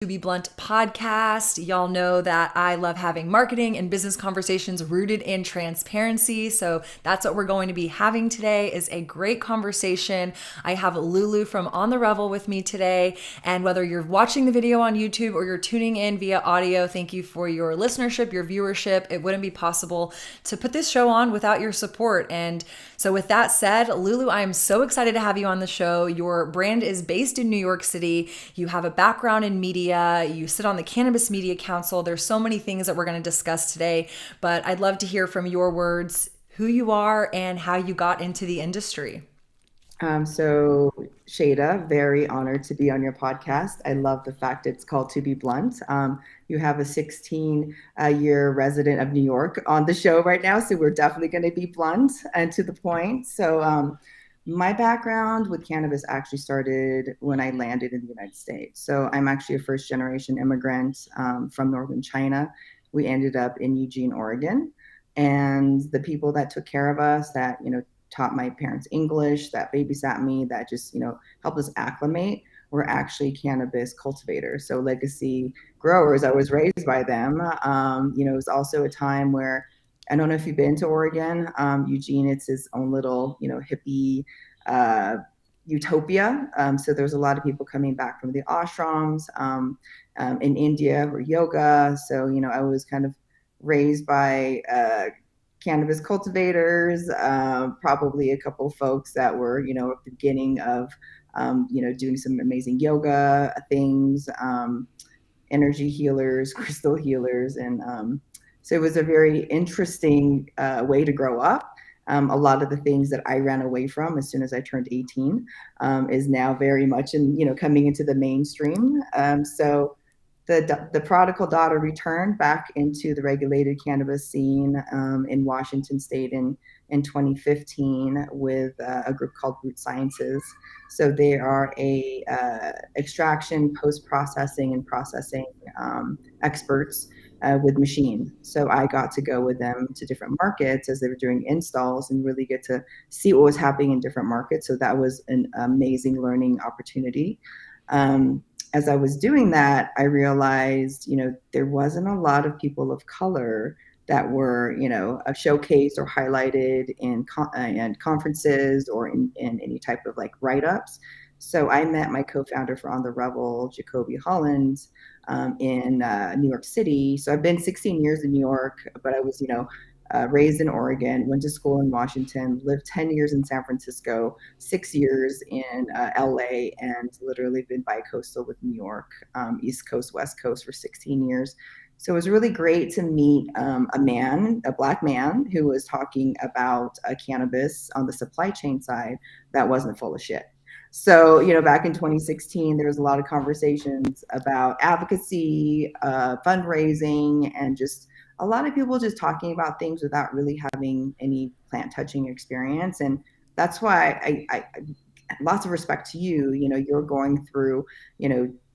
To Be Blunt podcast. Y'all know that I love having marketing and business conversations rooted in transparency. So that's what we're going to be having today is a great conversation. I have Lulu from On the Revel with me today. And whether you're watching the video on YouTube or you're tuning in via audio, thank you for your listenership, your viewership. It wouldn't be possible to put this show on without your support. And so with that said, Lulu, I am so excited to have you on the show. Your brand is based in New York City. You have a background in media. You sit on the Cannabis Media Council. There's so many things that we're going to discuss today, but I'd love to hear from your words, who you are and how you got into the industry. So Shayda, very honored to be on your podcast. I love the fact it's called To Be Blunt. You have a 16-year resident of New York on the show right now, so we're definitely going to be blunt and to the point. My background with cannabis actually started when I landed in the United States. So I'm actually a first generation immigrant from Northern China. We ended up in Eugene, Oregon. And the people that took care of us, that, taught my parents English, that babysat me, that just, helped us acclimate, were actually cannabis cultivators. So legacy growers. I was raised by them. It was also a time where I don't know if you've been to Oregon. Eugene, it's his own little, hippie uh, utopia. So there's a lot of people coming back from the ashrams in India or yoga. So, I was kind of raised by cannabis cultivators, probably a couple of folks that were, at the beginning of, doing some amazing yoga things, energy healers, crystal healers. And so it was a very interesting way to grow up. A lot of the things that I ran away from as soon as I turned 18 is now very much coming into the mainstream. So the prodigal daughter returned back into the regulated cannabis scene in Washington State in 2015 with a group called Root Sciences. So they are a extraction, post-processing, and processing experts with machine. So I got to go with them to different markets as they were doing installs and really get to see what was happening in different markets. So that was an amazing learning opportunity. As I was doing that, I realized, there wasn't a lot of people of color that were, showcased or highlighted in conferences or in any type of like write-ups. So I met my co-founder for On the Revel, Jacoby Holland, in New York City. So I've been 16 years in New York, but I was, raised in Oregon, went to school in Washington, lived 10 years in San Francisco, 6 years in LA, and literally been bi-coastal with New York, East Coast, West Coast for 16 years. So it was really great to meet a Black man who was talking about cannabis on the supply chain side that wasn't full of shit. So, back in 2016, there was a lot of conversations about advocacy, fundraising, and just a lot of people just talking about things without really having any plant touching experience. And that's why I lots of respect to you. You're going through,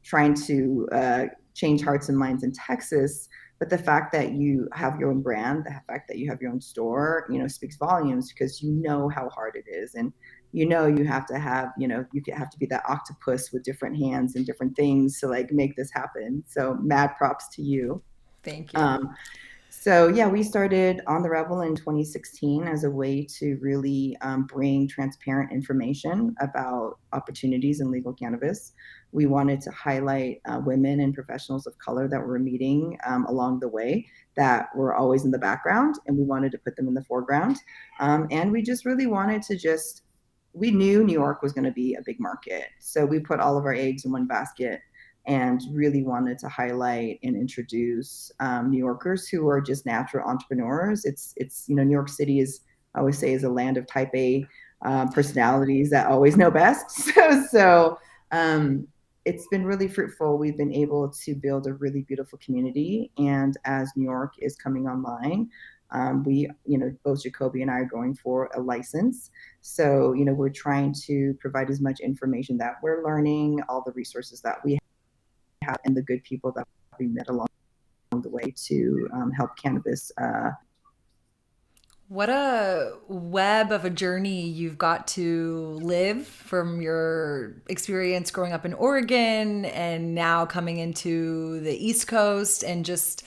trying to change hearts and minds in Texas. But the fact that you have your own brand, the fact that you have your own store, speaks volumes because you know how hard it is. And you have to have, you have to be that octopus with different hands and different things to like make this happen. So mad props to you. Thank you. Um, so yeah, we started On the Revel in 2016 as a way to really bring transparent information about opportunities in legal cannabis. We wanted to highlight women and professionals of color that we're meeting along the way that were always in the background, and we wanted to put them in the foreground. And we just really wanted to we knew New York was going to be a big market. So we put all of our eggs in one basket and really wanted to highlight and introduce New Yorkers who are just natural entrepreneurs. It's New York City is, I always say, is a land of type A personalities that always know best. So it's been really fruitful. We've been able to build a really beautiful community. And as New York is coming online, both Jacoby and I are going for a license. So, we're trying to provide as much information that we're learning, all the resources that we have, and the good people that we met along the way to help cannabis What a web of a journey you've got to live from your experience growing up in Oregon and now coming into the East Coast and just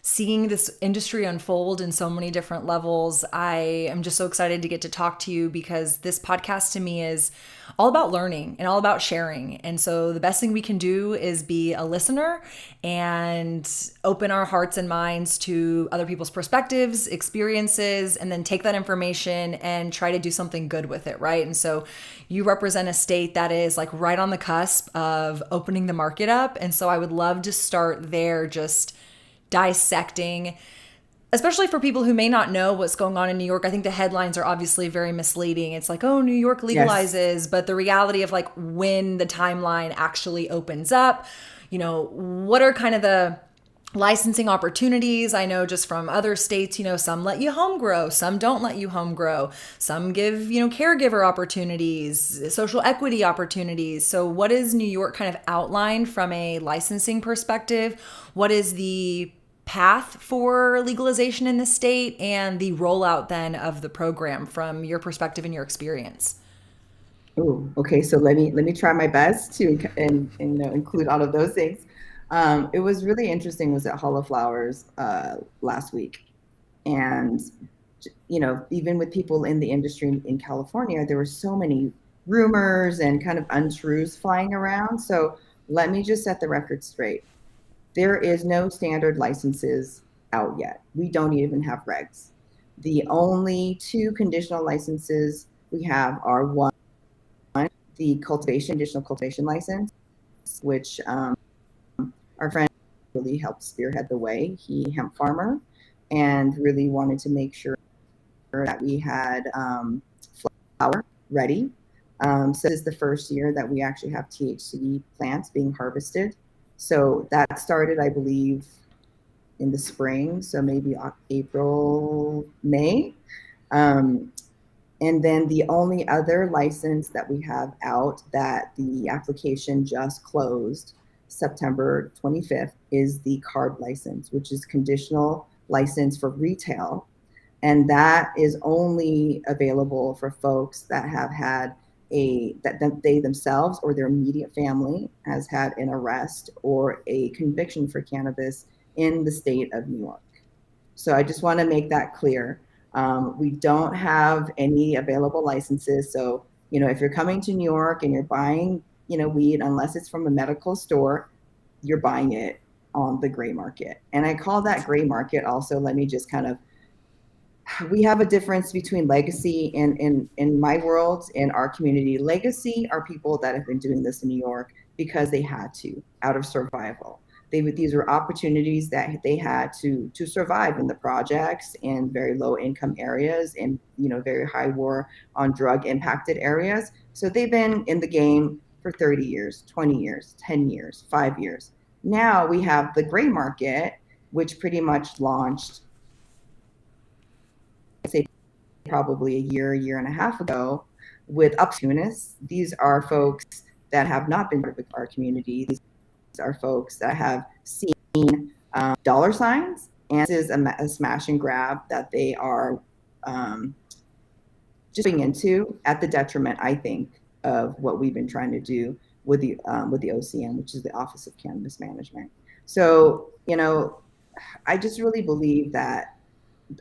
seeing this industry unfold in so many different levels. I am just so excited to get to talk to you because this podcast to me is all about learning and all about sharing. And so the best thing we can do is be a listener and open our hearts and minds to other people's perspectives, experiences, and then take that information and try to do something good with it, right? And so you represent a state that is like right on the cusp of opening the market up. And so I would love to start there, just dissecting, especially for people who may not know what's going on in New York. I think the headlines are obviously very misleading. It's like, oh, New York Yes. legalizes, but the reality of like when the timeline actually opens up, what are kind of the licensing opportunities? I know just from other states, some let you home grow, some don't let you home grow, some give, caregiver opportunities, social equity opportunities. So what is New York kind of outlined from a licensing perspective? What is the path for legalization in the state and the rollout then of the program from your perspective and your experience? Oh, okay. So let me try my best to include all of those things. It was really interesting. Was at Hall of Flowers last week, and even with people in the industry in California, there were so many rumors and kind of untruths flying around. So let me just set the record straight. There is no standard licenses out yet. We don't even have regs. The only two conditional licenses we have are one, the conditional cultivation license, which our friend really helped spearhead the way. He hemp farmer and really wanted to make sure that we had flower ready. So this is the first year that we actually have THC plants being harvested. So that started, I believe, in the spring, so maybe April, May. Um, and then the only other license that we have out that the application just closed September 25th is the card license, which is conditional license for retail. And that is only available for folks that have had that they themselves or their immediate family has had an arrest or a conviction for cannabis in the state of New York. So I just want to make that clear. We don't have any available licenses. So, if you're coming to New York and you're buying, weed, unless it's from a medical store, you're buying it on the gray market. And I call that gray market also, let me just kind of, we have a difference between legacy in my world, in our community. Legacy are people that have been doing this in New York because they had to, out of survival. These were opportunities that they had to survive in the projects in very low income areas and very high war on drug impacted areas. So they've been in the game for 30 years, 20 years, 10 years, 5 years. Now we have the gray market, which pretty much launched, I'd say, probably a year and a half ago with opportunists. These are folks that have not been part of our community. These are folks that have seen dollar signs, and this is a smash and grab that they are just being into at the detriment, I think, of what we've been trying to do with the OCM, which is the Office of Cannabis Management. So, I just really believe that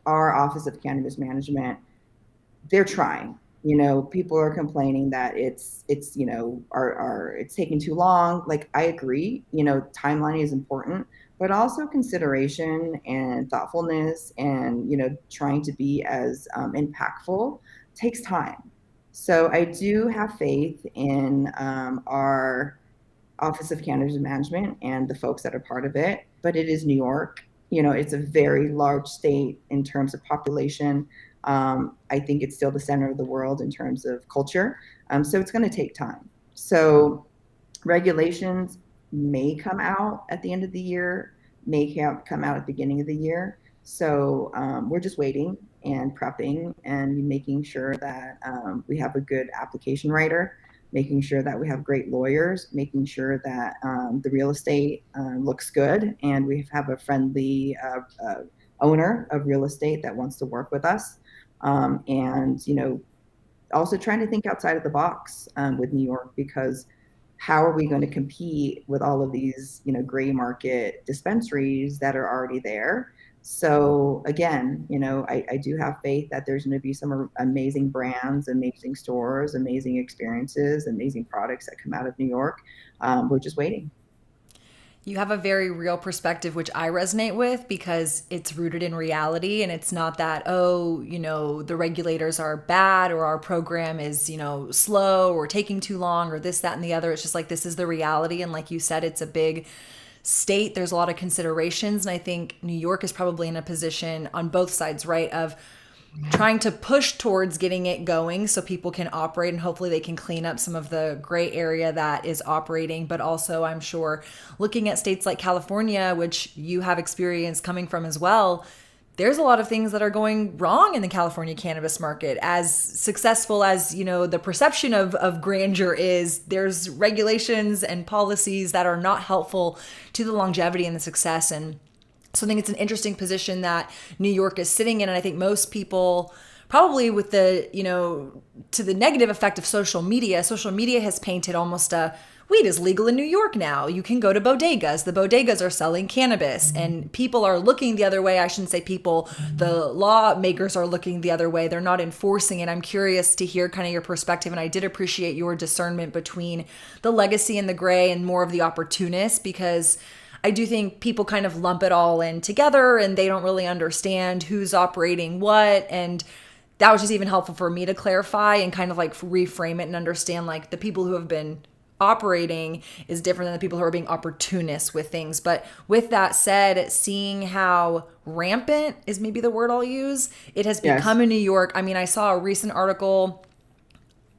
our Office of Cannabis Management, they're trying. People are complaining that it's it's taking too long. Like, I agree, timeline is important, but also consideration and thoughtfulness and trying to be as impactful takes time. So I do have faith in our Office of Cannabis Management and the folks that are part of it, but it is New York. It's a very large state in terms of population. I think it's still the center of the world in terms of culture. So it's going to take time. So regulations may come out at the end of the year, may come out at the beginning of the year. So we're just waiting and prepping and making sure that we have a good application writer, making sure that we have great lawyers, making sure that the real estate looks good, and we have a friendly owner of real estate that wants to work with us. And also trying to think outside of the box with New York, because how are we going to compete with all of these, gray market dispensaries that are already there? So again, I do have faith that there's going to be some amazing brands, amazing stores, amazing experiences, amazing products that come out of New York. We're just waiting. You have a very real perspective, which I resonate with because it's rooted in reality. And it's not that, oh, the regulators are bad or our program is, slow or taking too long or this, that, and the other. It's just like this is the reality. And like you said, it's a big state. There's a lot of considerations. And I think New York is probably in a position on both sides, right? Of trying to push towards getting it going so people can operate and hopefully they can clean up some of the gray area that is operating. But also, I'm sure looking at states like California, which you have experience coming from as well, there's a lot of things that are going wrong in the California cannabis market. As successful as, the perception of grandeur is, there's regulations and policies that are not helpful to the longevity and the success. And so I think it's an interesting position that New York is sitting in. And I think most people, probably with the, to the negative effect of social media has painted almost a weed is legal in New York now. You can go to bodegas. The bodegas are selling cannabis and people are looking the other way. I shouldn't say people, the lawmakers are looking the other way. They're not enforcing it. I'm curious to hear kind of your perspective. And I did appreciate your discernment between the legacy and the gray and more of the opportunist, because I do think people kind of lump it all in together and they don't really understand who's operating what. And that was just even helpful for me to clarify and kind of like reframe it and understand like the people who have been operating is different than the people who are being opportunists with things. But with that said, seeing how rampant is maybe the word I'll use, it has Yes. become in New York. I mean, I saw a recent article,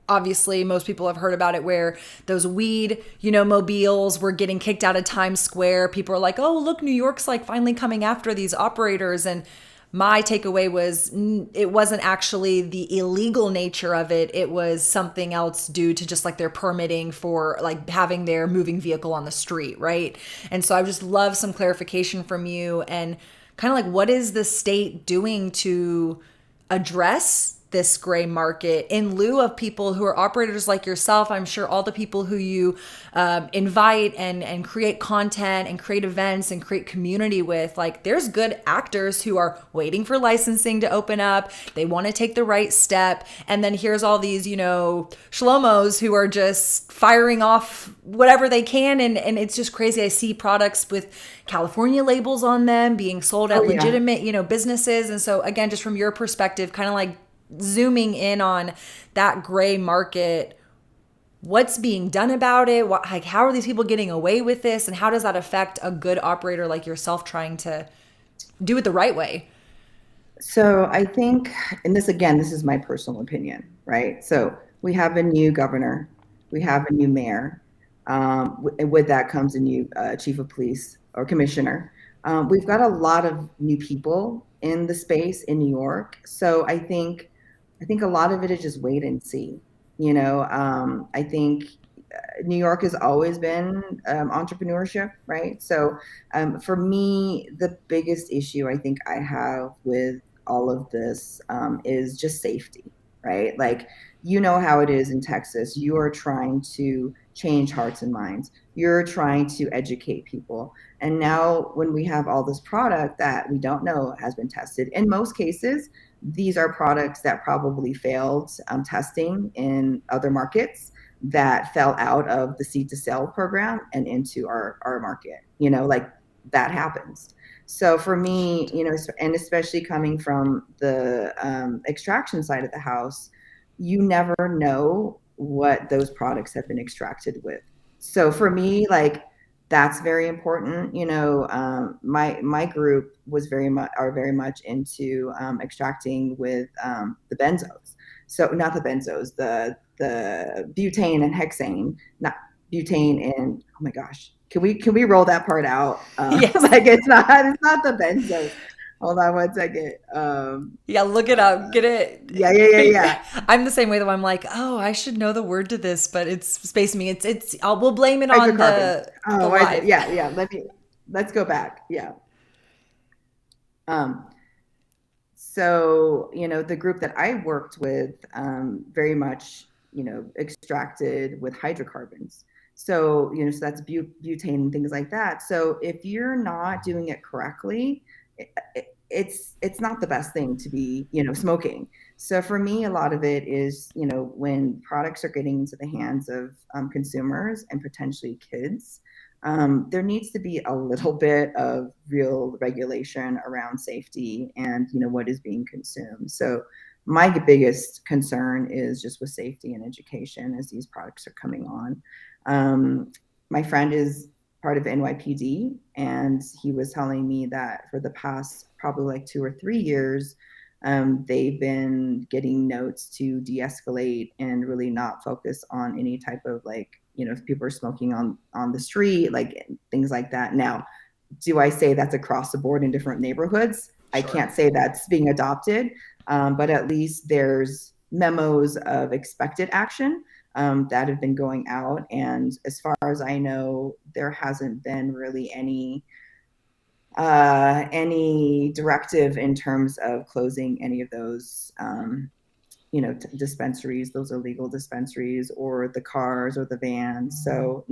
obviously most people have heard about it, where those weed, mobiles were getting kicked out of Times Square. People are like, oh, look, New York's like finally coming after these operators. And my takeaway was it wasn't actually the illegal nature of it. It was something else due to just like their permitting for like having their moving vehicle on the street. Right. And so I just love some clarification from you and kind of like, what is the state doing to address this gray market in lieu of people who are operators like yourself? I'm sure all the people who you invite and create content and create events and create community with, like there's good actors who are waiting for licensing to open up. They want to take the right step. And then here's all these, shlomos who are just firing off whatever they can. And it's just crazy. I see products with California labels on them being sold at Oh yeah. legitimate, businesses. And so again, just from your perspective, kind of like zooming in on that gray market, what's being done about it? How are these people getting away with this? And how does that affect a good operator like yourself trying to do it the right way? So I think, and this again, this is my personal opinion, right? So we have a new governor, we have a new mayor. And with that comes a new chief of police or commissioner. We've got a lot of new people in the space in New York. So I think a lot of it is just wait and see. I think New York has always been entrepreneurship, right? So for me, the biggest issue I think I have with all of this is just safety, right? Like, how it is in Texas. You are trying to change hearts and minds. You're trying to educate people. And now, when we have all this product that we don't know has been tested, in most cases, these are products that probably failed testing in other markets that fell out of the seed to sale program and into our market. Like that happens. So for me, and especially coming from the extraction side of the house, you never know what those products have been extracted with. So for me, like that's very important. My group was very much into extracting with the benzos. So not the benzos, the butane and hexane, not butane and oh my gosh, can we roll that part out? Yes. Like it's not the benzos. Hold on one second. Yeah, look it up. Get Yeah, yeah, yeah, it. yeah. I'm the same way though. I'm like, oh, I should know the word to this, but it's spacing me. We'll blame it on Hydrocarbons. the Oh, live. yeah, yeah. Let's go back. Yeah. Um, So, the group that I worked with very much, extracted with hydrocarbons. So, so that's butane and things like that. So if you're not doing it correctly, it's not the best thing to be, smoking. So for me, a lot of it is, when products are getting into the hands of consumers and potentially kids, there needs to be a little bit of real regulation around safety and what is being consumed. So my biggest concern is just with safety and education as these products are coming on. My friend is part of NYPD, and he was telling me that for the past probably like 2 or 3 years, they've been getting notes to de-escalate and really not focus on any type of like, if people are smoking on the street, like things like that. Now, do I say that's across the board in different neighborhoods? I Sure. can't say that's being adopted, but at least there's memos of expected action that have been going out. And as far as I know, there hasn't been really any directive in terms of closing any of those dispensaries, those illegal dispensaries, or the cars or the vans. So,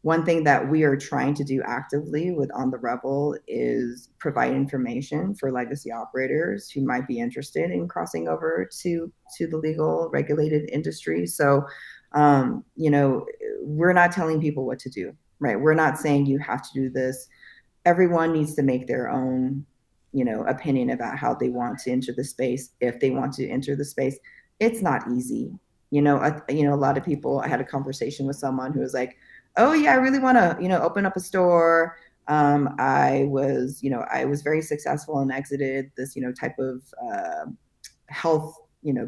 one thing that we are trying to do actively with On the Revel is provide information for legacy operators who might be interested in crossing over to the legal regulated industry. So, we're not telling people what to do, right? We're not saying you have to do this. Everyone needs to make their own opinion about how they want to enter the space. If they want to enter the space, it's not easy. A lot of people, I had a conversation with someone who was like, oh yeah, I really want to open up a store. I was very successful and exited this type of health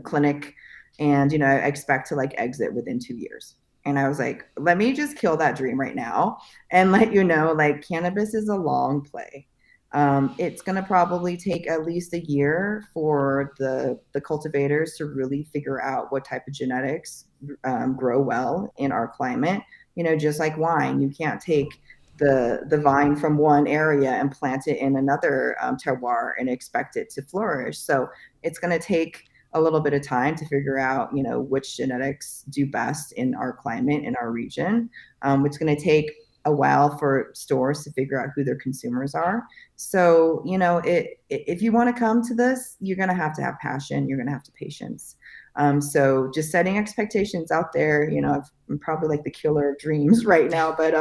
clinic, and I expect to like exit within 2 years. And I was like, let me just kill that dream right now and let you know, like, cannabis is a long play. It's going to probably take at least a year for the cultivators to really figure out what type of genetics grow well in our climate. Just like wine, you can't take the vine from one area and plant it in another terroir and expect it to flourish. So it's going to take a little bit of time to figure out, which genetics do best in our climate, in our region. It's going to take a while for stores to figure out who their consumers are. So, if you want to come to this, you're going to have passion. You're going to have to patience. So just setting expectations out there, I'm probably like the killer of dreams right now, but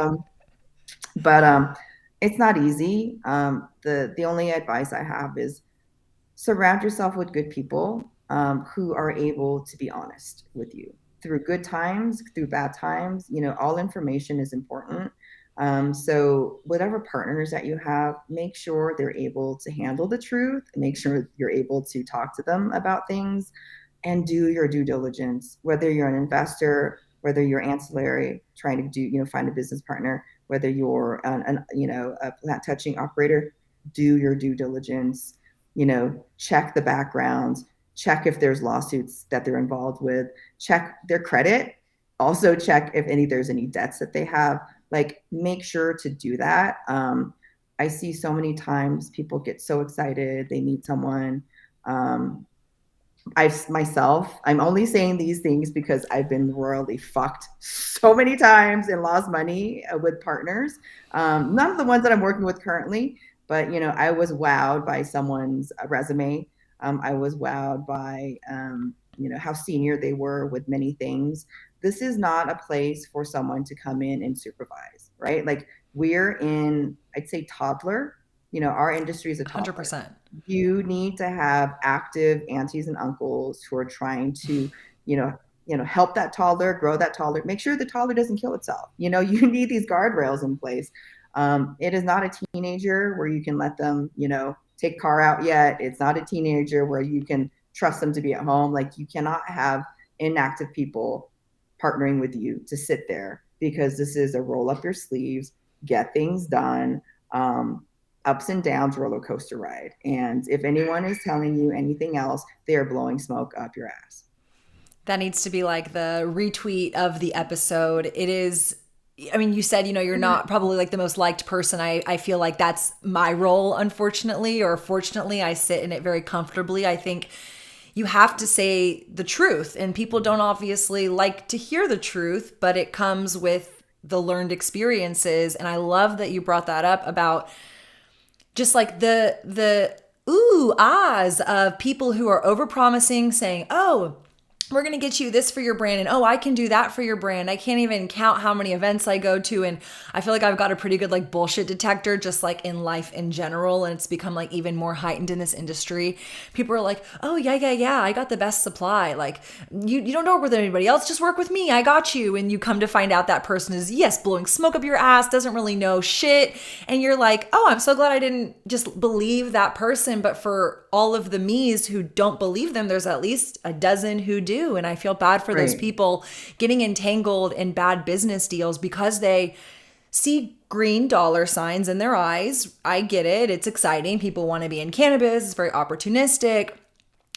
it's not easy. The only advice I have is surround yourself with good people who are able to be honest with you through good times, through bad times. All information is important. So whatever partners that you have, make sure they're able to handle the truth, make sure you're able to talk to them about things, and do your due diligence, whether you're an investor, whether you're ancillary, trying to find a business partner, whether you're a plant touching operator, do your due diligence, check the backgrounds, check if there's lawsuits that they're involved with, check their credit, also check if there's any debts that they have. Like, make sure to do that. I see so many times people get so excited, they meet someone. I'm only saying these things because I've been royally fucked so many times and lost money with partners. None of the ones that I'm working with currently, but I was wowed by someone's resume. I was wowed by how senior they were with many things. This is not a place for someone to come in and supervise, right? Like, we're in, I'd say, toddler. Our industry is a toddler. 100%. You need to have active aunties and uncles who are trying to, help that toddler, grow that toddler, make sure the toddler doesn't kill itself. You need these guardrails in place. It is not a teenager where you can let them, take car out yet. It's not a teenager where you can trust them to be at home. Like, you cannot have inactive people partnering with you to sit there, because this is a roll up your sleeves, get things done. Ups and downs roller coaster ride. And if anyone is telling you anything else, they are blowing smoke up your ass. That needs to be like the retweet of the episode. It is I mean, you said, you're not probably like the most liked person. I feel like that's my role, unfortunately, or fortunately, I sit in it very comfortably. I think you have to say the truth, and people don't obviously like to hear the truth, but it comes with the learned experiences. And I love that you brought that up about just like the ooh ahs of people who are overpromising, saying, "Oh, we're going to get you this for your brand," and "Oh, I can do that for your brand." I can't even count how many events I go to, and I feel like I've got a pretty good like bullshit detector just like in life in general, and it's become like even more heightened in this industry. People are like, "Oh, yeah, I got the best supply. Like you don't work with anybody else, just work with me. I got you." And you come to find out that person is, yes, blowing smoke up your ass, doesn't really know shit, and you're like, "Oh, I'm so glad I didn't just believe that person." But for all of the me's who don't believe them, there's at least a dozen who do. And I feel bad for those Right. people getting entangled in bad business deals because they see green dollar signs in their eyes. I get it. It's exciting. People want to be in cannabis. It's very opportunistic.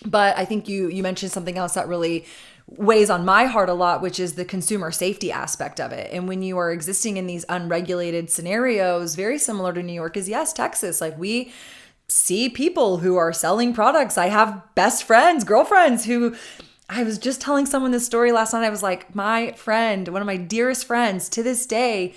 But I think you mentioned something else that really weighs on my heart a lot, which is the consumer safety aspect of it. And when you are existing in these unregulated scenarios, very similar to New York is, yes, Texas, like we see people who are selling products. I have best friends, girlfriends who, I was just telling someone this story last night. I was like, my friend, one of my dearest friends to this day,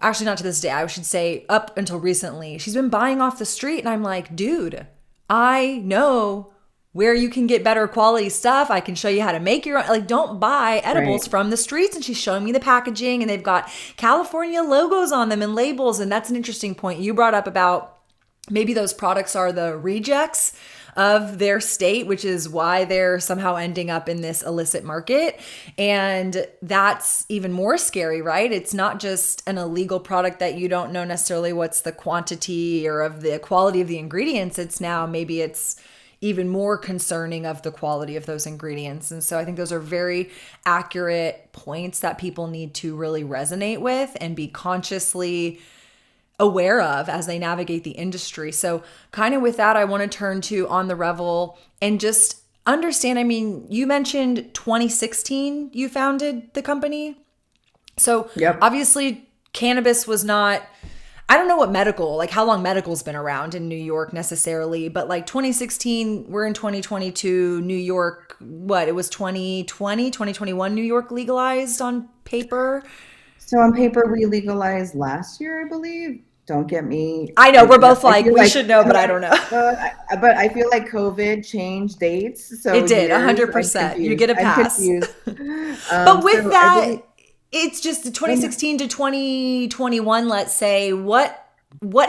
actually not to this day, I should say up until recently, she's been buying off the street. And I'm like, dude, I know where you can get better quality stuff. I can show you how to make your own. Like, don't buy edibles Right. from the streets. And she's showing me the packaging, and they've got California logos on them and labels. And that's an interesting point you brought up about maybe those products are the rejects of their state, which is why they're somehow ending up in this illicit market. And that's even more scary, right? It's not just an illegal product that you don't know necessarily what's the quantity or of the quality of the ingredients. It's now maybe it's even more concerning of the quality of those ingredients. And so I think those are very accurate points that people need to really resonate with and be consciously aware of as they navigate the industry. So, kind of with that, I want to turn to On the Revel and just understand. I mean, you mentioned 2016 you founded the company. So, Yep. obviously, cannabis was not, I don't know what medical, like how long medical's been around in New York necessarily, but like 2016, we're in 2022, New York, what, it was 2020, 2021, New York legalized on paper. So on paper, we legalized last year, I believe. Don't get me. I know we're No, both like, we should know, but I don't know. but I feel like COVID changed dates, so It did, years. I'm 100%. You confused. get a I'm pass. confused. But with So I that, believe. it's just Oh no. 2016 to 2021, let's say. What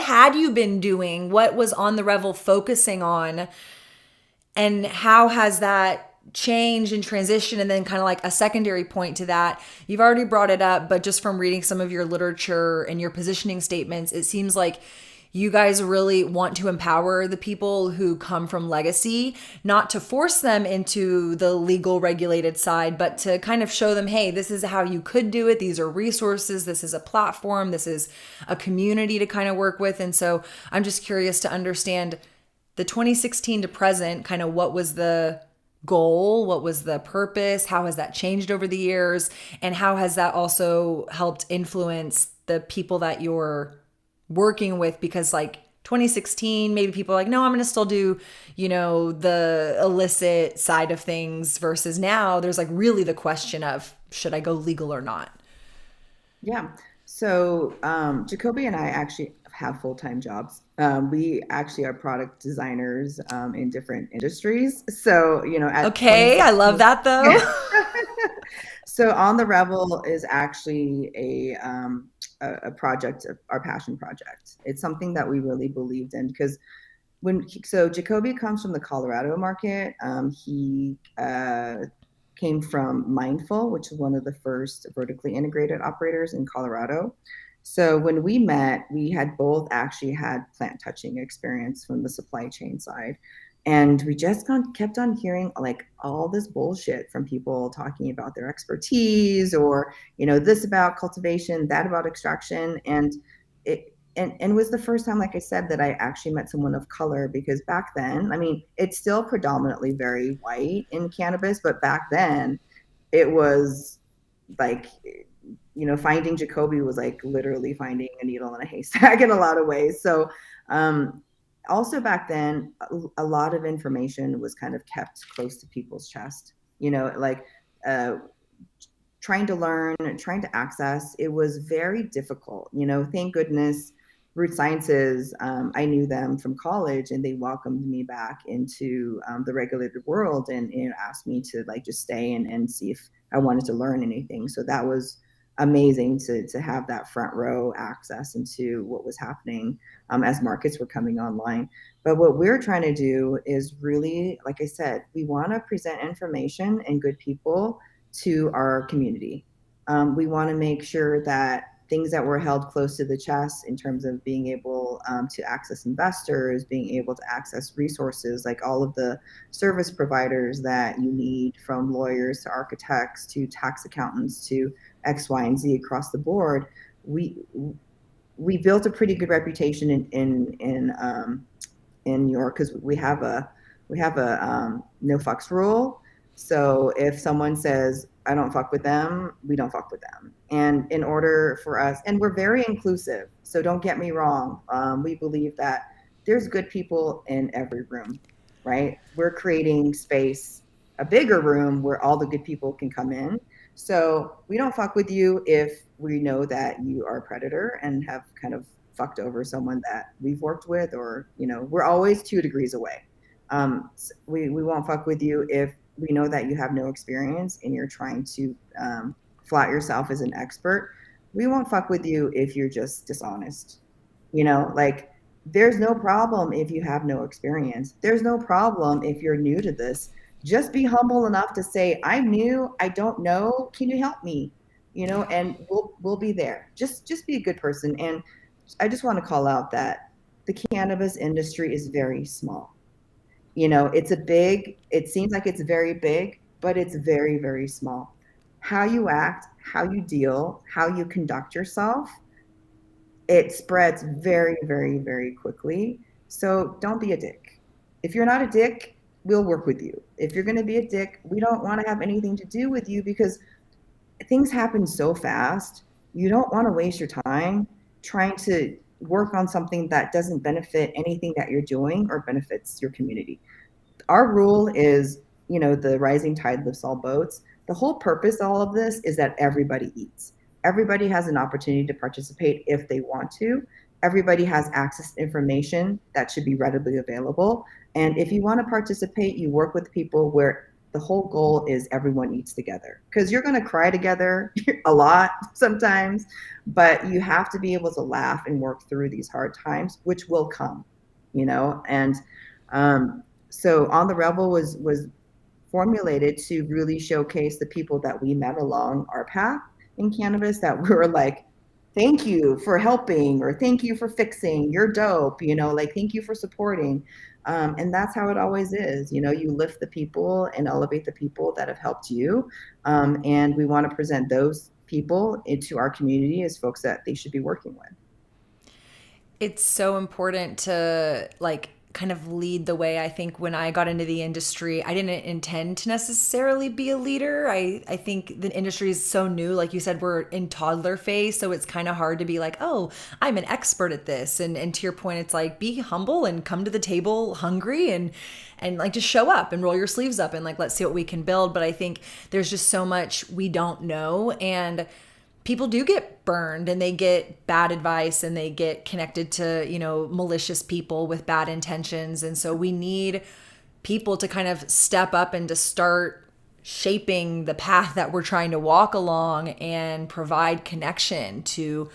had you been doing? What was On the Revel focusing on? And how has that changed and transitioned? And then kind of like a secondary point to that, you've already brought it up, but just from reading some of your literature and your positioning statements, it seems like you guys really want to empower the people who come from legacy, not to force them into the legal regulated side, but to kind of show them, hey, this is how you could do it. These are resources. This is a platform. This is a community to kind of work with. And so I'm just curious to understand the 2016 to present, kind of what was the goal? What was the purpose? How has that changed over the years? And how has that also helped influence the people that you're working with? Because like 2016, maybe people are like, no, I'm going to still do, the illicit side of things versus now there's like really the question of should I go legal or not? Yeah. So Jacoby and I actually have full-time jobs. We actually are product designers in different industries. So, at Okay, I love 2016, that though. yeah. So On the Revel is actually a project, our passion project. It's something that we really believed in because so Jacoby comes from the Colorado market. He came from Mindful, which is one of the first vertically integrated operators in Colorado. So when we met, we had both actually had plant touching experience from the supply chain side. And we just kept on hearing like all this bullshit from people talking about their expertise or, this about cultivation, that about extraction. And it was the first time, like I said, that I actually met someone of color because back then, I mean, it's still predominantly very white in cannabis, but back then it was like finding Jacoby was like literally finding a needle in a haystack in a lot of ways. So, um, also back then, a lot of information was kind of kept close to people's chest. Like uh, trying to learn, trying to access, it was very difficult. Thank goodness Root Sciences, I knew them from college and they welcomed me back into the regulated world and asked me to like just stay and see if I wanted to learn anything. So that was amazing to have that front row access into what was happening as markets were coming online. But what we're trying to do is really, like I said, we want to present information and good people to our community. We want to make sure that things that were held close to the chest in terms of being able to access investors, being able to access resources, like all of the service providers that you need, from lawyers to architects to tax accountants to X, Y, and Z across the board. We built a pretty good reputation in New York because we have a no fucks rule. So if someone says I don't fuck with them, we don't fuck with them. And in order for us, and we're very inclusive. So don't get me wrong. We believe that there's good people in every room, right? We're creating space, a bigger room where all the good people can come in. So we don't fuck with you if we know that you are a predator and have kind of fucked over someone that we've worked with, or we're always 2 degrees away. We won't fuck with you if we know that you have no experience and you're trying to flat yourself as an expert. We won't fuck with you if you're just dishonest. Like, there's no problem if you have no experience. There's no problem if you're new to this. Just be humble enough to say, I'm new, I don't know, can you help me? And we'll be there. Just be a good person. And I just want to call out that the cannabis industry is very small. It seems like it's very big, but it's very, very small. How you act, how you deal, how you conduct yourself, it spreads very, very, very quickly. So don't be a dick. If you're not a dick, we'll work with you. If you're going to be a dick, we don't want to have anything to do with you, because things happen so fast. You don't want to waste your time trying to work on something that doesn't benefit anything that you're doing or benefits your community. Our rule is, the rising tide lifts all boats. The whole purpose of all of this is that everybody eats. Everybody has an opportunity to participate if they want to. Everybody has access to information that should be readily available. And if you want to participate, you work with people where the whole goal is everyone eats together, because you're going to cry together a lot sometimes, but you have to be able to laugh and work through these hard times, which will come, and so On the Revel was formulated to really showcase the people that we met along our path in cannabis, that we were like, thank you for helping, or thank you for fixing, you're dope, like, thank you for supporting. And that's how it always is. You lift the people and elevate the people that have helped you. And we want to present those people into our community as folks that they should be working with. It's so important to like kind of lead the way. I think when I got into the industry, I didn't intend to necessarily be a leader. I think the industry is so new. Like you said, we're in toddler phase. So it's kind of hard to be like, oh, I'm an expert at this. And to your point, it's like, be humble and come to the table hungry and like just show up and roll your sleeves up and like, let's see what we can build. But I think there's just so much we don't know. And people do get burned and they get bad advice and they get connected to, malicious people with bad intentions. And so we need people to kind of step up and to start shaping the path that we're trying to walk along and provide connection to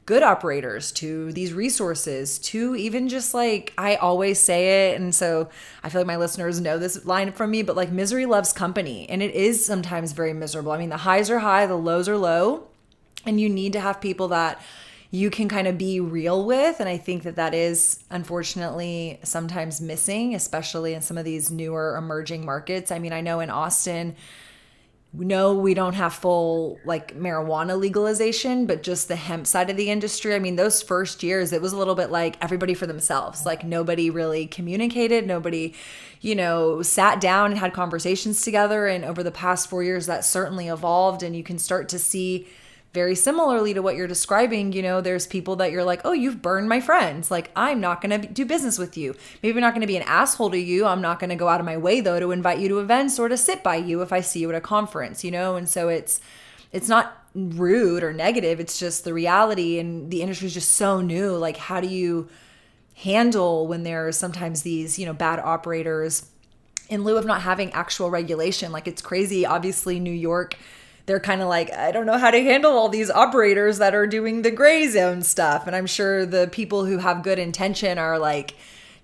good operators, to these resources, to even just like, I always say it. And so I feel like my listeners know this line from me, but like, misery loves company. And it is sometimes very miserable. I mean, the highs are high, the lows are low. And you need to have people that you can kind of be real with. And I think that is unfortunately sometimes missing, especially in some of these newer emerging markets. I mean, I know in Austin, no, we don't have full like marijuana legalization, but just the hemp side of the industry. I mean, those first years, it was a little bit like everybody for themselves. Like nobody really communicated. Nobody, sat down and had conversations together. And over the past 4 years, that certainly evolved. And you can start to see very similarly to what you're describing, there's people that you're like, oh, you've burned my friends. Like, I'm not going to do business with you. Maybe I'm not going to be an asshole to you. I'm not going to go out of my way, though, to invite you to events or to sit by you if I see you at a conference, And so it's not rude or negative. It's just the reality. And the industry is just so new. Like, how do you handle when there are sometimes these, bad operators in lieu of not having actual regulation? Like, it's crazy. Obviously, New York, they're kind of like, I don't know how to handle all these operators that are doing the gray zone stuff. And I'm sure the people who have good intention are like,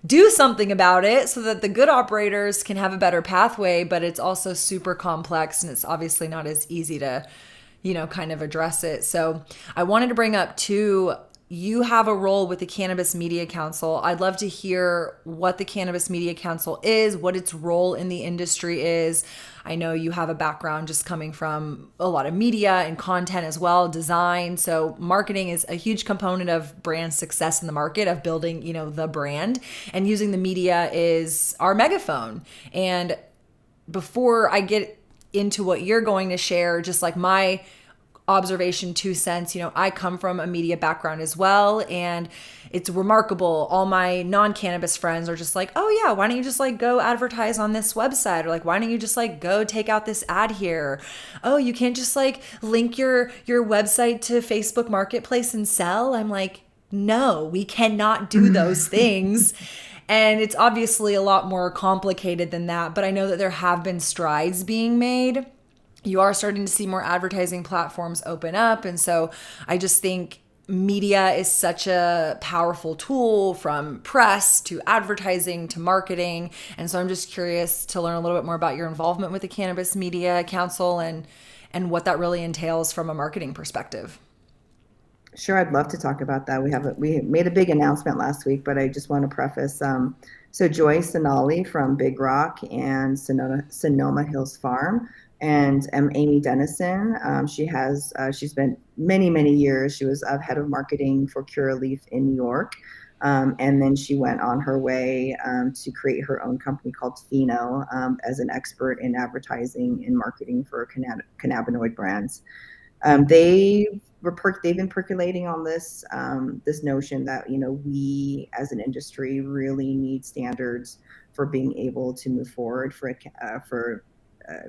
do something about it so that the good operators can have a better pathway. But it's also super complex, and it's obviously not as easy to, kind of address it. So I wanted to bring up too, you have a role with the Cannabis Media Council. I'd love to hear what the Cannabis Media Council is, what its role in the industry is. I know you have a background just coming from a lot of media and content as well, design. So marketing is a huge component of brand success in the market, of building, the brand, and using the media is our megaphone. And before I get into what you're going to share, just like my observation, 2 cents, I come from a media background as well, and it's remarkable. All my non-cannabis friends are just like, oh yeah, why don't you just like go advertise on this website, or like, why don't you just like go take out this ad here? Oh, you can't just like link your website to Facebook Marketplace and sell? I'm like, no, we cannot do those things. And it's obviously a lot more complicated than that, but I know that there have been strides being made. You are starting to see more advertising platforms open up. And so I just think media is such a powerful tool, from press to advertising to marketing. And so I'm just curious to learn a little bit more about your involvement with the Cannabis Media Council and what that really entails from a marketing perspective. Sure, I'd love to talk about that. We made a big announcement last week, but I just want to preface. So Joy Sonali from Big Rock and Sonoma Hills Farm, and Amy Dennison. She spent many years. She was head of marketing for Curaleaf in New York, and then she went on her way to create her own company called Pheno, as an expert in advertising and marketing for cannabinoid brands. They've been percolating on this notion that we as an industry really need standards for being able to move forward for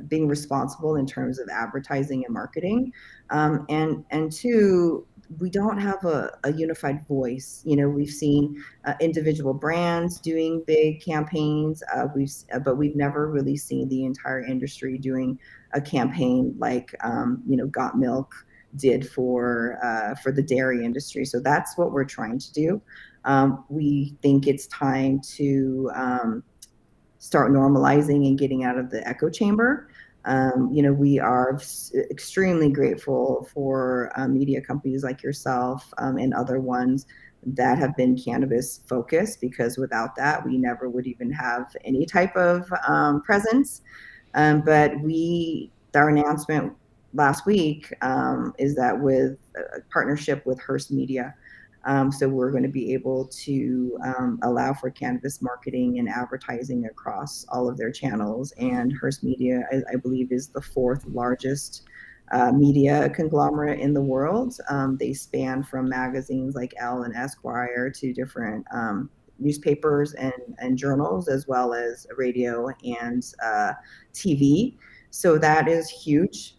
being responsible in terms of advertising and marketing, and two, we don't have a unified voice. We've seen individual brands doing big campaigns, but we've never really seen the entire industry doing a campaign like Got Milk did for the dairy industry. So that's what we're trying to do. We think it's time to start normalizing and getting out of the echo chamber. We are extremely grateful for media companies like yourself, and other ones that have been cannabis focused, because without that, we never would even have any type of presence. But our announcement last week is that with a partnership with Hearst Media. So we're going to be able to allow for cannabis marketing and advertising across all of their channels. And Hearst Media, I believe, is the fourth largest media conglomerate in the world. They span from magazines like Elle and Esquire to different newspapers and journals, as well as radio and TV. So that is huge.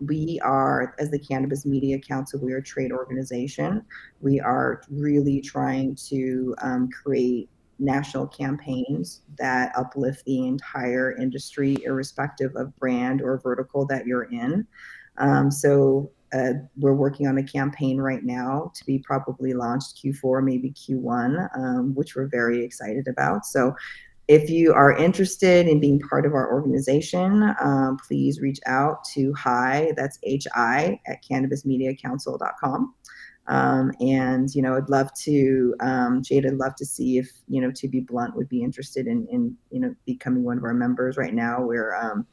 We are, as the Cannabis Media Council, we are a trade organization. We are really trying to create national campaigns that uplift the entire industry, irrespective of brand or vertical that you're in. We're working on a campaign right now to be probably launched Q4, maybe Q1, which we're very excited about. So if you are interested in being part of our organization, please reach out to that's HI, at cannabismediacouncil.com. And, I'd love to, Jade, I'd love to see if, To Be Blunt would be interested in becoming one of our members. Right now, we're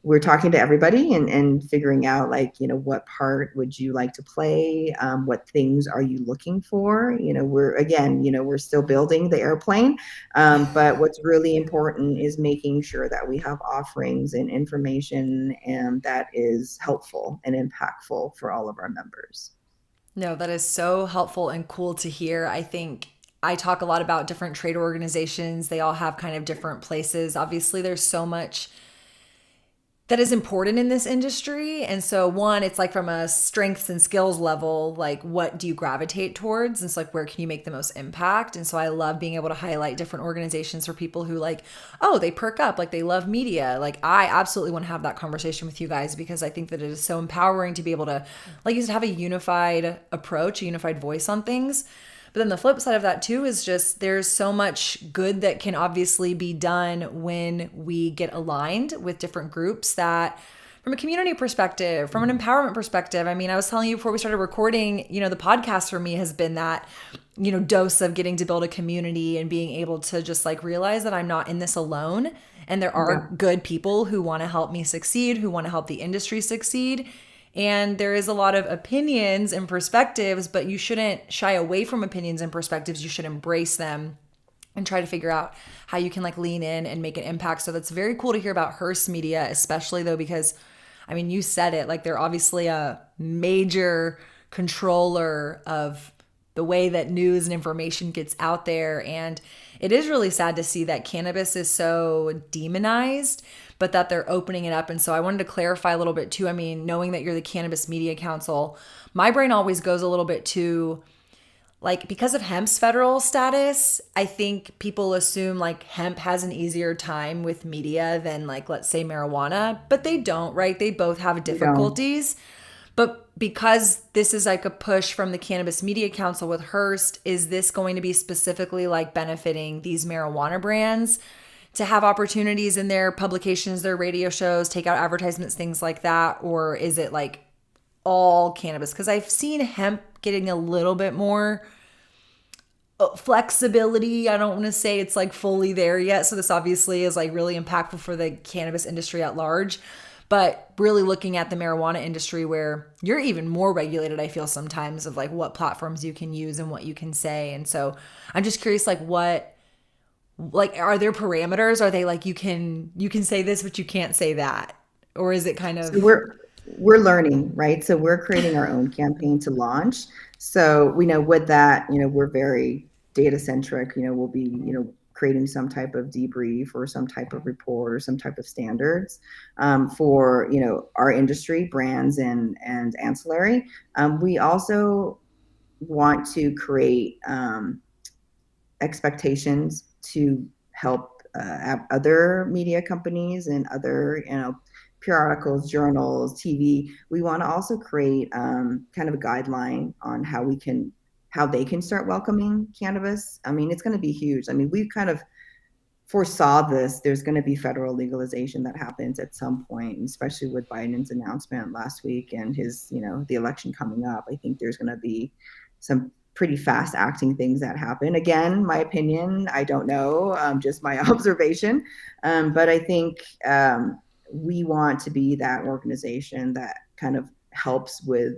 we're talking to everybody and figuring out like, what part would you like to play? What things are you looking for? We're still building the airplane. But what's really important is making sure that we have offerings and information and that is helpful and impactful for all of our members. No, that is so helpful and cool to hear. I think I talk a lot about different trade organizations. They all have kind of different places. Obviously, there's so much that is important in this industry. And so, one, it's like from a strengths and skills level, like what do you gravitate towards? And it's like, where can you make the most impact? And so, I love being able to highlight different organizations for people who, like, oh, they perk up, like they love media. Like, I absolutely want to have that conversation with you guys because I think that it is so empowering to be able to, like you said, have a unified approach, a unified voice on things. But then the flip side of that too is just there's so much good that can obviously be done when we get aligned with different groups that from a community perspective, from an empowerment perspective. I mean, I was telling you before we started recording, the podcast for me has been that, dose of getting to build a community and being able to just like realize that I'm not in this alone. And there are Yeah. good people who want to help me succeed, who want to help the industry succeed. And there is a lot of opinions and perspectives, but you shouldn't shy away from opinions and perspectives. You should embrace them and try to figure out how you can like lean in and make an impact. So that's very cool to hear about Hearst Media, especially though, because I mean, you said it, like they're obviously a major controller of the way that news and information gets out there. And it is really sad to see that cannabis is so demonized, but that they're opening it up. And so I wanted to clarify a little bit too. I mean, knowing that you're the Cannabis Media Council, my brain always goes a little bit to like, because of hemp's federal status, I think people assume like hemp has an easier time with media than like, let's say marijuana, but they don't, right? They both have We don't. difficulties. But because this is like a push from the Cannabis Media Council with Hearst, is this going to be specifically like benefiting these marijuana brands to have opportunities in their publications, their radio shows, take out advertisements, things like that? Or is it like all cannabis? Because I've seen hemp getting a little bit more flexibility. I don't want to say it's like fully there yet. So this obviously is like really impactful for the cannabis industry at large. But really looking at the marijuana industry where you're even more regulated, I feel sometimes of like what platforms you can use and what you can say. And so I'm just curious, like are there parameters? Are they like you can say this, but you can't say that? Or is it kind So of we're learning, right? So we're creating our own campaign to launch. So we know with that, we're very data centric. We'll be, creating some type of debrief or some type of report or some type of standards for our industry, brands and ancillary. We also want to create expectations to help other media companies and other peer articles, journals, TV. We want to also create kind of a guideline on how they can start welcoming cannabis. I mean, it's going to be huge. I mean, we've kind of foresaw this. There's going to be federal legalization that happens at some point, especially with Biden's announcement last week and his, the election coming up. I think there's going to be some pretty fast acting things that happen. Again, my opinion, I don't know, just my observation. But I think we want to be that organization that kind of helps with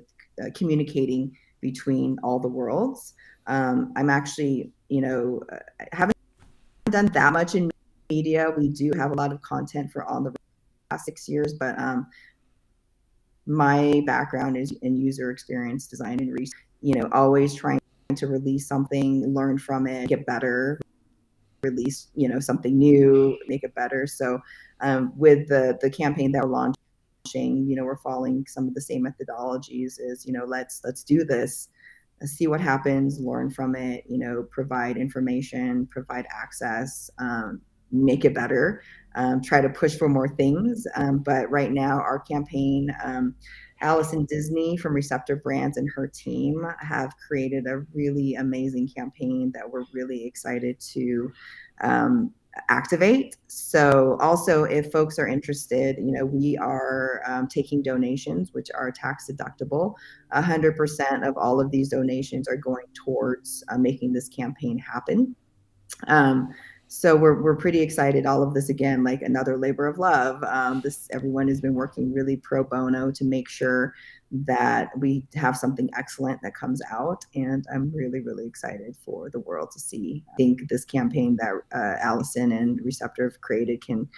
communicating between all the worlds. I'm actually, haven't done that much in media. We do have a lot of content for on the past 6 years, but my background is in user experience design and research. Always trying to release something, learn from it, get better, release something new, make it better. So with the campaign that we're launching, we're following some of the same methodologies. Is let's do this, see what happens, learn from it, provide information, provide access, make it better, try to push for more things. But right now, our campaign, Allison Disney from Receptor Brands and her team have created a really amazing campaign that we're really excited to activate. So also if folks are interested, we are taking donations, which are tax deductible. 100% of all of these donations are going towards making this campaign happen. So we're pretty excited. All of this again, like another labor of love. This everyone has been working really pro bono to make sure that we have something excellent that comes out, and I'm really really excited for the world to see. I think this campaign that Allison and Receptor have created can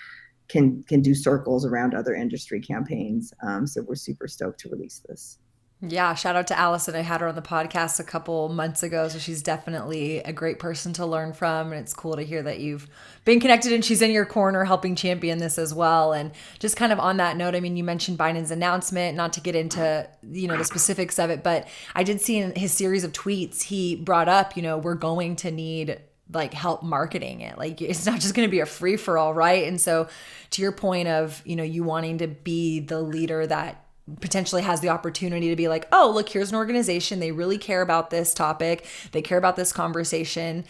do circles around other industry campaigns. So we're super stoked to release this. Yeah, shout out to Allison. I had her on the podcast a couple months ago, so she's definitely a great person to learn from. And it's cool to hear that you've been connected and she's in your corner helping champion this as well. And just kind of on that note, I mean, you mentioned Biden's announcement, not to get into, the specifics of it, but I did see in his series of tweets, he brought up, we're going to need like help marketing it. Like it's not just going to be a free for all, right? And so to your point of, you wanting to be the leader that potentially has the opportunity to be like, oh, look, here's an organization. They really care about this topic. They care about this conversation.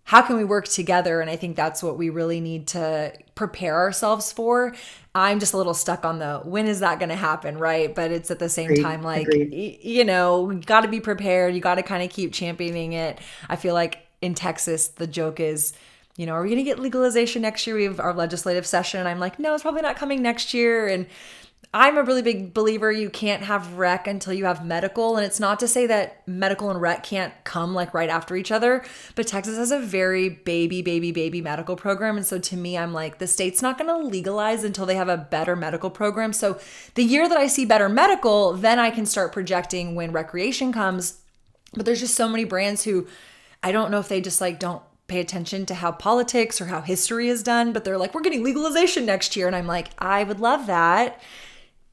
How can we work together? And I think that's what we really need to prepare ourselves for. I'm just a little stuck on the when is that going to happen, right? But it's at the same Agreed. time, like, Agreed. we got to be prepared. You got to kind of keep championing it. I feel like in Texas, the joke is, are we going to get legalization next year? We have our legislative session. And I'm like, no, it's probably not coming next year. And I'm a really big believer you can't have rec until you have medical. And it's not to say that medical and rec can't come like right after each other, but Texas has a very baby medical program. And so to me, I'm like, the state's not going to legalize until they have a better medical program. So the year that I see better medical, then I can start projecting when recreation comes. But there's just so many brands who I don't know if they just like don't pay attention to how politics or how history is done, but they're like, we're getting legalization next year. And I'm like, I would love that.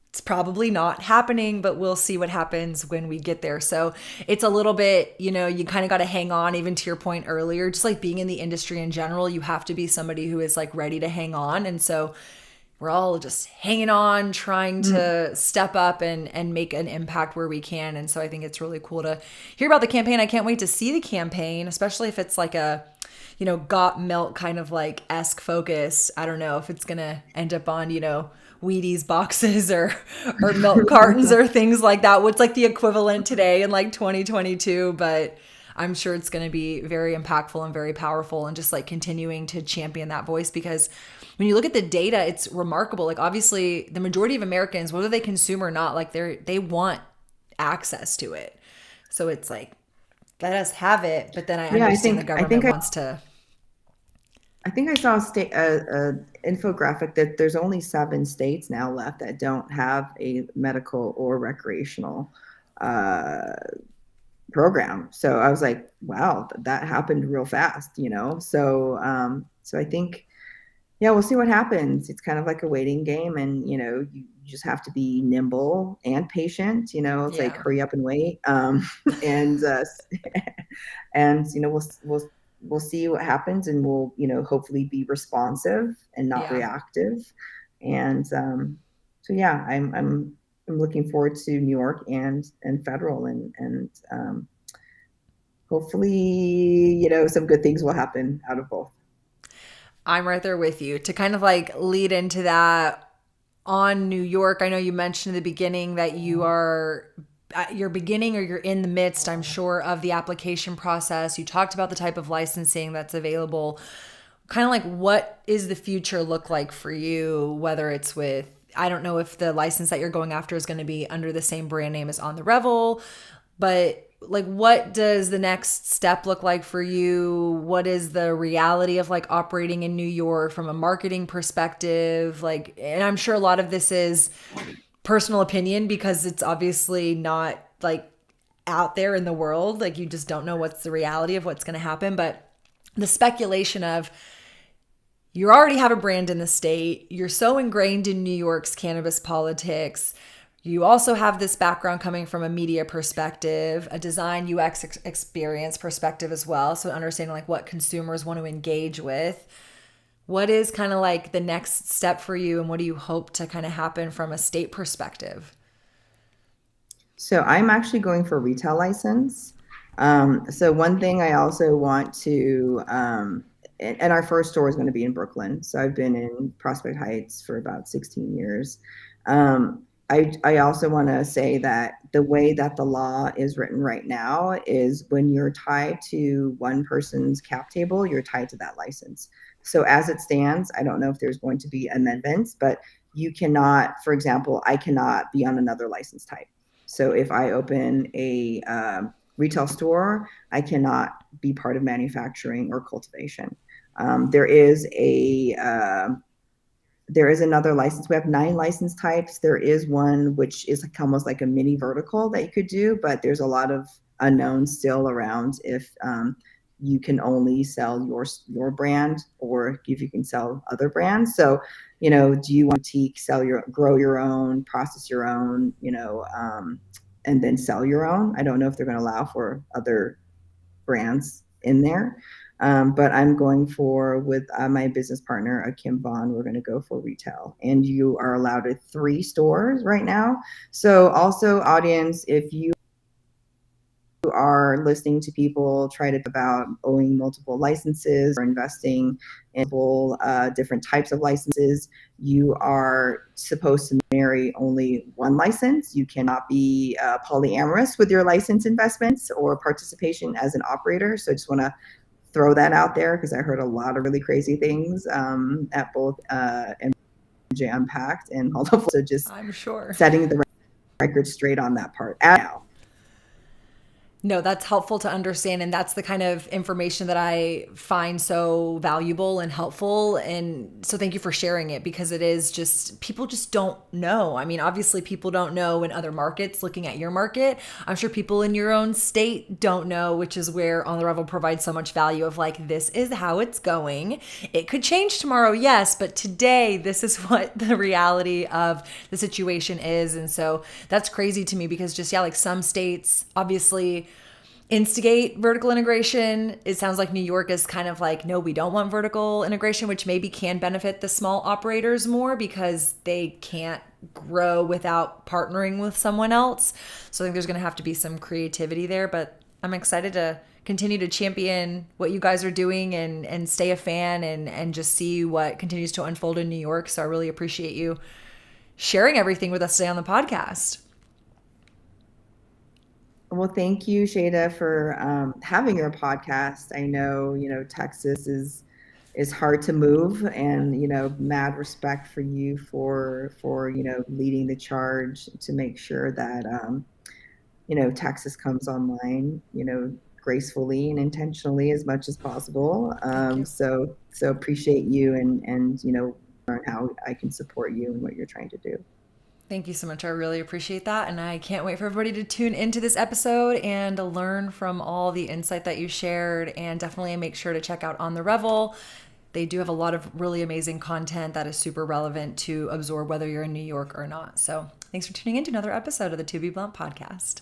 It's probably not happening, but we'll see what happens when we get there. So it's a little bit, you kind of got to hang on, even to your point earlier, just like being in the industry in general, you have to be somebody who is like ready to hang on. And so we're all just hanging on, trying to step up and make an impact where we can. And so I think it's really cool to hear about the campaign. I can't wait to see the campaign, especially if it's like a, got milk kind of like esque focus. I don't know if it's going to end up on, Wheaties boxes or milk cartons or things like that. What's like the equivalent today in like 2022, but I'm sure it's going to be very impactful and very powerful and just like continuing to champion that voice because when you look at the data, it's remarkable. Like obviously the majority of Americans, whether they consume or not, like they want access to it. So it's like, let us have it. But then I Yeah, understand the government wants to. I think I saw a infographic that there's only 7 states now left that don't have a medical or recreational uh, program. So I was like, wow, that happened real fast. So I think, yeah, we'll see what happens. It's kind of like a waiting game, and you just have to be nimble and patient. It's like Yeah. hurry up and wait. And and we'll see what happens, and we'll hopefully be responsive and not Yeah. reactive. And so yeah, I'm looking forward to New York and federal, and hopefully some good things will happen out of both. I'm right there with you. To kind of like lead into that on New York, I know you mentioned in the beginning that you're beginning or you're in the midst, I'm sure, of the application process. You talked about the type of licensing that's available. Kind of like what is the future look like for you, whether it's with, I don't know if the license that you're going after is going to be under the same brand name as On the Revel, but like what does the next step look like for you? What is the reality of like operating in New York from a marketing perspective? Like, and I'm sure a lot of this is personal opinion because it's obviously not like out there in the world. Like you just don't know what's the reality of what's going to happen. But the speculation of you already have a brand in the state, you're so ingrained in New York's cannabis politics. You also have this background coming from a media perspective, a design UX experience perspective as well. So understanding like what consumers want to engage with. What is kind of like the next step for you and what do you hope to kind of happen from a state perspective? So I'm actually going for a retail license. So one thing I also want to, and our first store is going to be in Brooklyn. So I've been in Prospect Heights for about 16 years. I also want to say that the way that the law is written right now is when you're tied to one person's cap table, you're tied to that license. So as it stands, I don't know if there's going to be amendments, but you cannot, for example, I cannot be on another license type. So if I open a retail store, I cannot be part of manufacturing or cultivation. There is a there is another license. We have 9 license types. There is one which is like almost like a mini vertical that you could do, but there's a lot of unknowns still around if you can only sell your brand or if you can sell other brands. So, do you want to grow your own, process your own, and then sell your own? I don't know if they're going to allow for other brands in there. But I'm going with my business partner, Kim Vaughn. We're going to go for retail, and you are allowed at 3 stores right now. So also, audience, if you are listening to people try to about owning multiple licenses or investing in different types of licenses, you are supposed to marry only one license. You cannot be polyamorous with your license investments or participation as an operator. So I just want to throw that out there because I heard a lot of really crazy things at both MJ Unpacked and Holophil. So just I'm sure. setting the record straight on that part now. No, that's helpful to understand. And that's the kind of information that I find so valuable and helpful. And so thank you for sharing it, because it is just, people just don't know. I mean, obviously people don't know in other markets looking at your market. I'm sure people in your own state don't know, which is where On the Revel provides so much value of like, this is how it's going. It could change tomorrow, yes, but today this is what the reality of the situation is. And so that's crazy to me, because just, yeah, like some states obviously instigate vertical integration. It sounds like New York is kind of like, no, we don't want vertical integration, which maybe can benefit the small operators more because they can't grow without partnering with someone else. So I think there's going to have to be some creativity there, but I'm excited to continue to champion what you guys are doing and stay a fan and just see what continues to unfold in New York. So I really appreciate you sharing everything with us today on the podcast. Well, thank you, Shayda, for having your podcast. I know, Texas is hard to move, and mad respect for you for leading the charge to make sure that Texas comes online, gracefully and intentionally as much as possible. Thank you. So appreciate you and learn how I can support you and what you're trying to do. Thank you so much. I really appreciate that. And I can't wait for everybody to tune into this episode and to learn from all the insight that you shared. And definitely make sure to check out On the Revel. They do have a lot of really amazing content that is super relevant to absorb whether you're in New York or not. So thanks for tuning in to another episode of the To Be Blunt podcast.